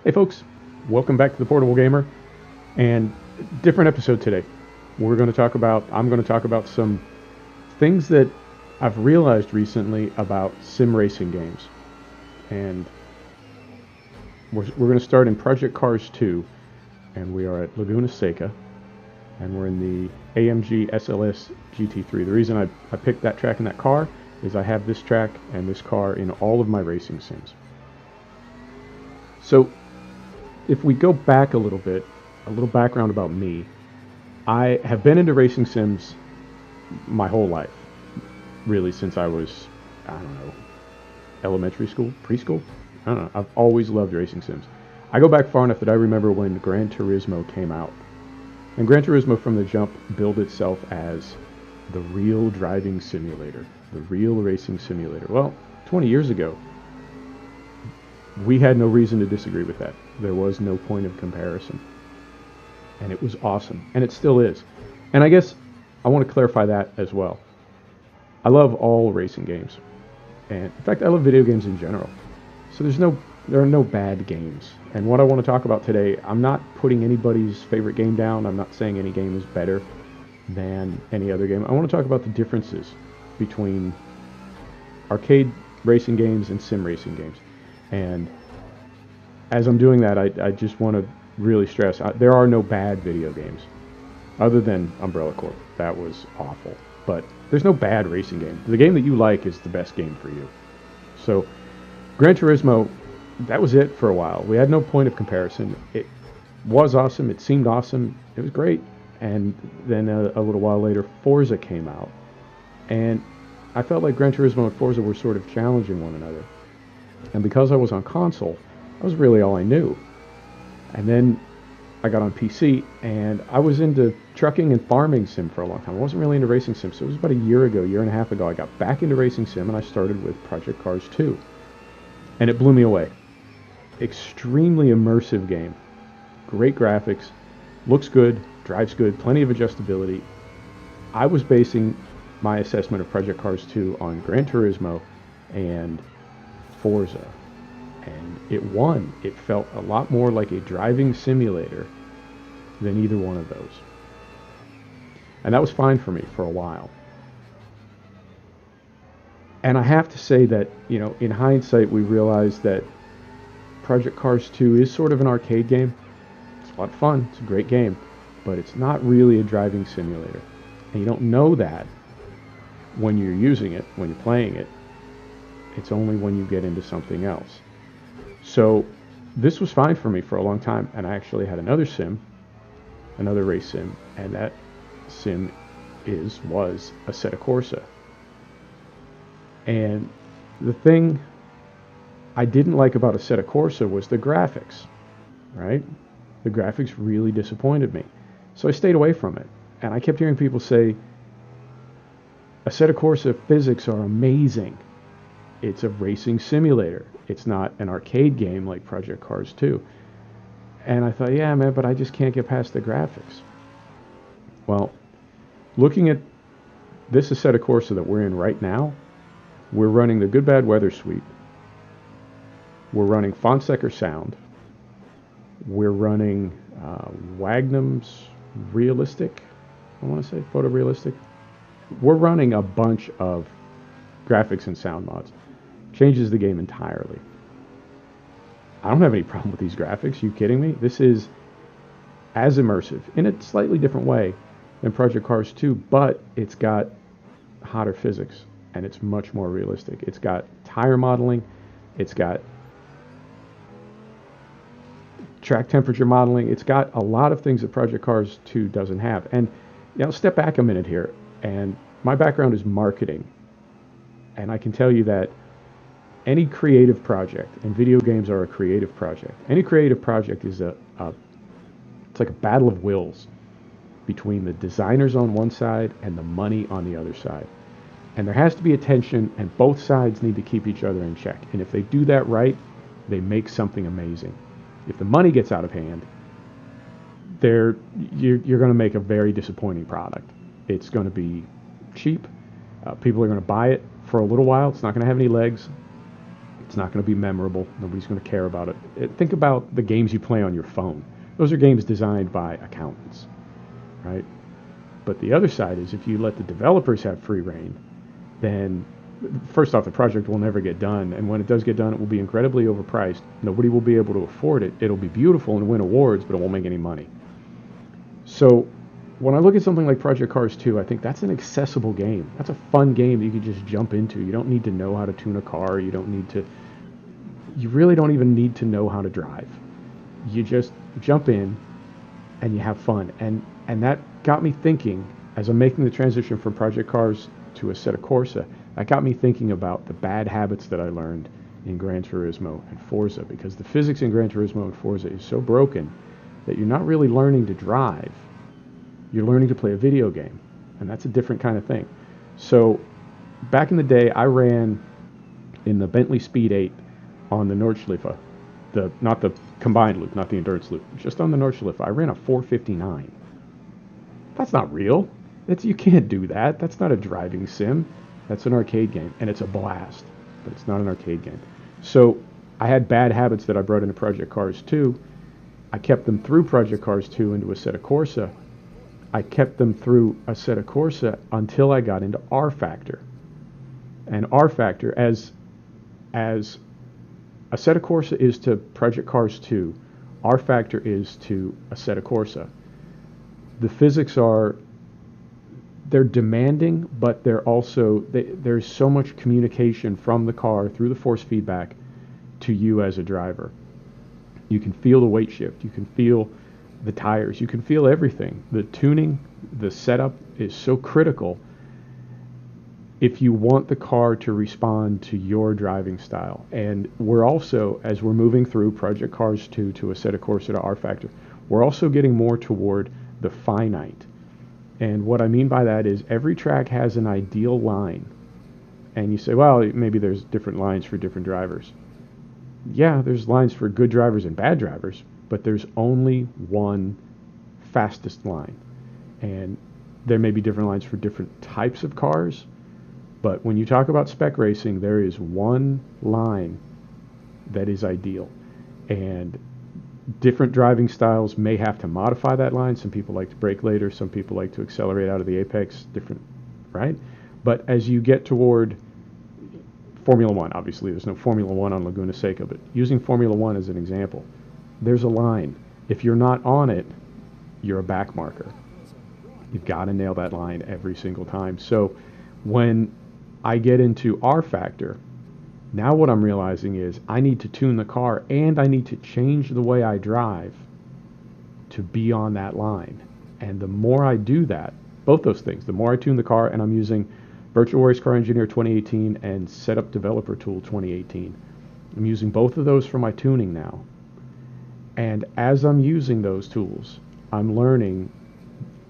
Hey folks, welcome back to the Portable Gamer, and different episode today. I'm going to talk about some things that I've realized recently about sim racing games. And we're going to start in Project Cars 2, and we are at Laguna Seca, and we're in the AMG SLS GT3. The reason I picked that track and that car is I have this track and this car in all of my racing sims. So if we go back a little bit, a little background about me, I have been into racing sims my whole life, really since I was, I don't know, elementary school, preschool? I don't know. I've always loved racing sims. I go back far enough that I remember when Gran Turismo came out. And Gran Turismo from the jump billed itself as the real driving simulator, the real racing simulator. Well, 20 years ago, we had no reason to disagree with that. There was no point of comparison. And it was awesome. And it still is. And I guess I want to clarify that as well. I love all racing games. And in fact, I love video games in general. So there are no bad games. And what I want to talk about today, I'm not putting anybody's favorite game down. I'm not saying any game is better than any other game. I want to talk about the differences between arcade racing games and sim racing games. And as I'm doing that, I just want to really stress, there are no bad video games, other than Umbrella Corp. That was awful. But there's no bad racing game. The game that you like is the best game for you. So Gran Turismo, that was it for a while. We had no point of comparison. It was awesome. It seemed awesome. It was great. And then a little while later, Forza came out. And I felt like Gran Turismo and Forza were sort of challenging one another. And because I was on console, that was really all I knew. And then I got on PC, and I was into trucking and farming sim for a long time. I wasn't really into racing sim, so it was about a year and a half ago, I got back into racing sim, and I started with Project Cars 2. And it blew me away. Extremely immersive game. Great graphics, looks good, drives good, plenty of adjustability. I was basing my assessment of Project Cars 2 on Gran Turismo and Forza, and it won. It felt a lot more like a driving simulator than either one of those, and that was fine for me for a while. And I have to say that, you know, in hindsight, we realized that Project Cars 2 is sort of an arcade game. It's a lot of fun, it's a great game, but it's not really a driving simulator, and you don't know that when you're using it, when you're playing it. It's only when you get into something else. So this was fine for me for a long time, and I actually had another race sim, and that sim was Assetto Corsa. And the thing I didn't like about Assetto Corsa was the graphics, right? The graphics really disappointed me. So I stayed away from it, and I kept hearing people say, Assetto Corsa physics are amazing. It's a racing simulator. It's not an arcade game like Project Cars 2. And I thought, yeah, man, but I just can't get past the graphics. Well, looking at this Assetto Corsa that we're in right now, we're running the Good Bad Weather suite. We're running Fonseca sound. We're running Wagnum's Realistic, I want to say, photorealistic. We're running a bunch of graphics and sound mods. Changes the game entirely. I don't have any problem with these graphics. You kidding me? This is as immersive in a slightly different way than Project Cars 2, but it's got hotter physics and it's much more realistic. It's got tire modeling. It's got track temperature modeling. It's got a lot of things that Project Cars 2 doesn't have. And you know, step back a minute here. And my background is marketing. And I can tell you that any creative project, and video games are a creative project, any creative project is it's like a battle of wills between the designers on one side and the money on the other side. And there has to be a tension, and both sides need to keep each other in check. And if they do that right, they make something amazing. If the money gets out of hand, you're going to make a very disappointing product. It's going to be cheap. People are going to buy it for a little while. It's not going to have any legs. It's not going to be memorable. Nobody's going to care about it. Think about the games you play on your phone. Those are games designed by accountants, right? But the other side is if you let the developers have free reign, then first off, the project will never get done. And when it does get done, it will be incredibly overpriced. Nobody will be able to afford it. It'll be beautiful and win awards, but it won't make any money. So when I look at something like Project Cars 2, I think that's an accessible game. That's a fun game that you can just jump into. You don't need to know how to tune a car. You really don't even need to know how to drive. You just jump in and you have fun. And that got me thinking, as I'm making the transition from Project Cars to Assetto Corsa, that got me thinking about the bad habits that I learned in Gran Turismo and Forza, because the physics in Gran Turismo and Forza is so broken that you're not really learning to drive. You're learning to play a video game, and that's a different kind of thing. So back in the day, I ran in the Bentley Speed 8 on the Nordschleife, not the combined loop, not the endurance loop, just on the Nordschleife. I ran a 459. That's not real. You can't do that. That's not a driving sim. That's an arcade game, and it's a blast, but it's not an arcade game. So I had bad habits that I brought into Project Cars 2. I kept them through Project Cars 2 into Assetto Corsa. I kept them through Assetto Corsa until I got into R Factor. And R Factor, as Assetto Corsa is to Project Cars 2, R Factor is to Assetto Corsa. The physics they're demanding, but there's so much communication from the car through the force feedback to you as a driver. You can feel the weight shift. You can feel the tires. You can feel everything. The tuning, the setup is so critical if you want the car to respond to your driving style. And we're also, as we're moving through Project Cars 2 to Assetto Corsa to R Factor, we're also getting more toward the finite. And what I mean by that is every track has an ideal line. And you say, well, maybe there's different lines for different drivers. Yeah, there's lines for good drivers and bad drivers, but there's only one fastest line. And there may be different lines for different types of cars, but when you talk about spec racing, there is one line that is ideal. And different driving styles may have to modify that line. Some people like to brake later, some people like to accelerate out of the apex, different, right? But as you get toward Formula One, obviously there's no Formula One on Laguna Seca, but using Formula One as an example, there's a line. If you're not on it, you're a back marker. You've got to nail that line every single time. So when I get into R Factor, now what I'm realizing is I need to tune the car and I need to change the way I drive to be on that line. And the more I do that, both those things, the more I tune the car, and I'm using Virtual Race Car Engineer 2018 and Setup Developer Tool 2018. I'm using both of those for my tuning now. And as I'm using those tools, I'm learning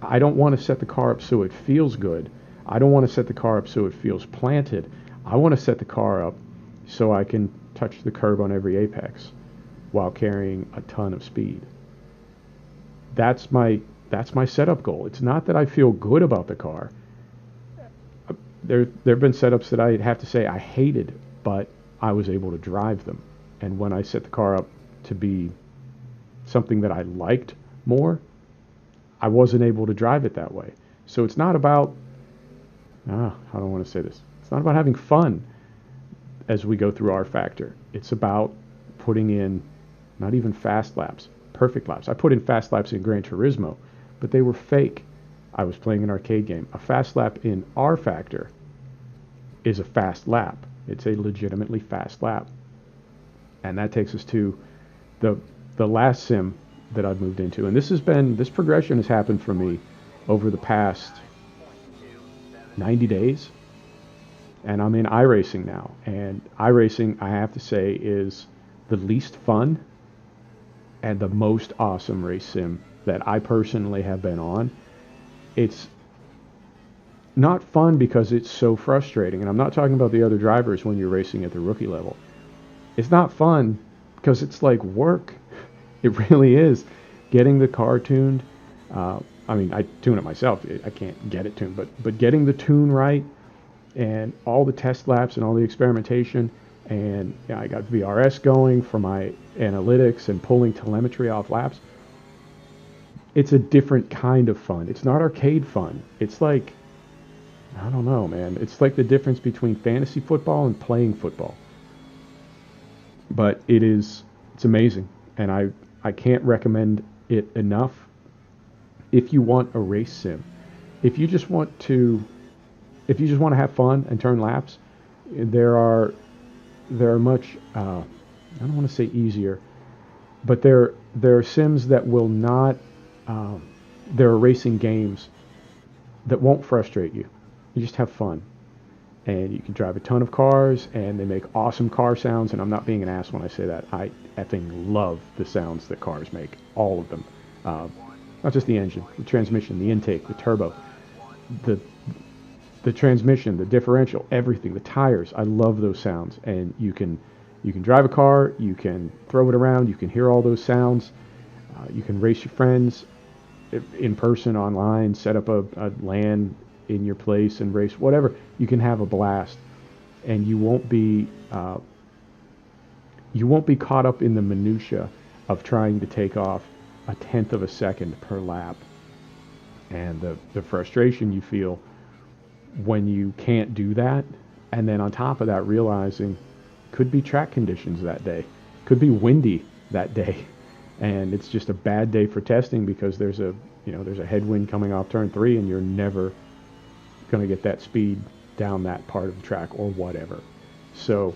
I don't want to set the car up so it feels good. I don't want to set the car up so it feels planted. I want to set the car up so I can touch the curb on every apex while carrying a ton of speed. That's my setup goal. It's not that I feel good about the car. There have been setups that I have to say I hated, but I was able to drive them. And when I set the car up to be something that I liked more, I wasn't able to drive it that way. So it's not about, I don't want to say this. It's not about having fun as we go through R Factor. It's about putting in not even fast laps, perfect laps. I put in fast laps in Gran Turismo, but they were fake. I was playing an arcade game. A fast lap in R Factor is a fast lap. It's a legitimately fast lap. And that takes us to the last sim that I've moved into. And this progression has happened for me over the past 90 days. And I'm in iRacing now. And iRacing, I have to say, is the least fun and the most awesome race sim that I personally have been on. It's not fun because it's so frustrating. And I'm not talking about the other drivers when you're racing at the rookie level. It's not fun because it's like work. It really is. Getting the car tuned. I tune it myself. I can't get it tuned. But getting the tune right, and all the test laps and all the experimentation, and I got VRS going for my analytics and pulling telemetry off laps. It's a different kind of fun. It's not arcade fun. It's like, I don't know, man. It's like the difference between fantasy football and playing football. But it's amazing, and I can't recommend it enough. If you want a race sim, if you just want to if you just want to have fun and turn laps, there are much I don't want to say easier, but there are sims that will not there are racing games that won't frustrate you. You just have fun, and you can drive a ton of cars, and they make awesome car sounds. And I'm not being an ass when I say that. I effing love the sounds that cars make, all of them. Not just the engine, the transmission, the intake, the turbo, the transmission, the differential, everything, the tires. I love those sounds, and you can drive a car, you can throw it around, you can hear all those sounds. You can race your friends in person, online, set up a LAN in your place and race, whatever. You can have a blast, and you won't be caught up in the minutia of trying to take off a tenth of a second per lap, and the frustration you feel when you can't do that. And then on top of that, realizing could be track conditions that day, could be windy that day, and it's just a bad day for testing because there's a headwind coming off turn 3, and you're never going to get that speed down that part of the track or whatever. So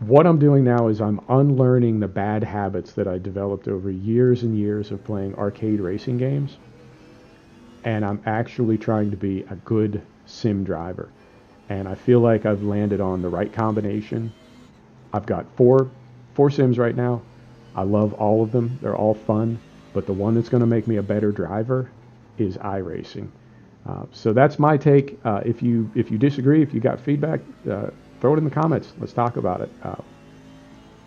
what I'm doing now is I'm unlearning the bad habits that I developed over years and years of playing arcade racing games, and I'm actually trying to be a good sim driver. And I feel like I've landed on the right combination. I've got four sims right now. I love all of them. They're all fun, but the one that's going to make me a better driver is iRacing. So that's my take. If you disagree, if you got feedback, throw it in the comments. Let's talk about it.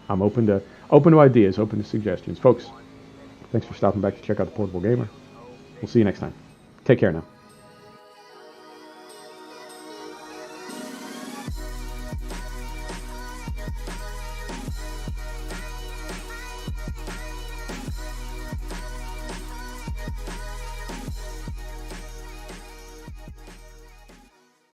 I'm open to ideas, open to suggestions. Folks, thanks for stopping back to check out The Portable Gamer. We'll see you next time. Take care now.